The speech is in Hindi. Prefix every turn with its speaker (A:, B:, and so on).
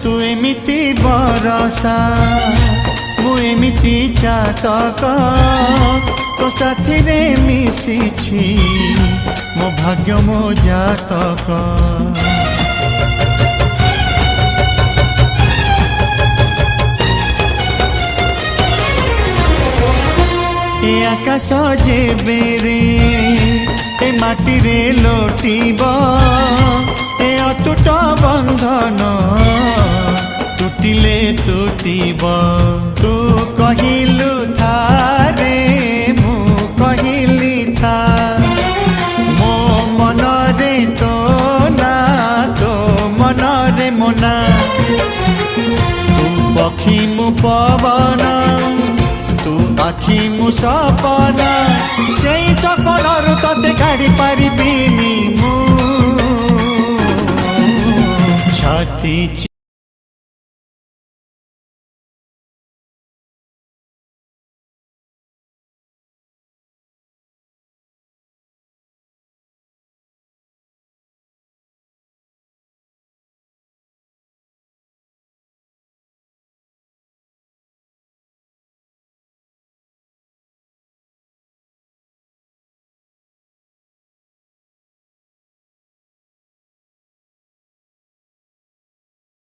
A: तू एमिति बरसा मु एमिति चातक तो साथी रे मिशिछि मो भाग्य मो जातक। ए आकाश जेबे रे ए माटी रे लोटिब ए अटूट बंधन टूटिले टूटिब। तू कहिलु था रे मु कहिली था मो मन रे तो ना तो मन रे मोना। तू पक्षी मु पवन तू आखि मु सपना से सपनरु तते काढ़ी पारिबिनी मु छाती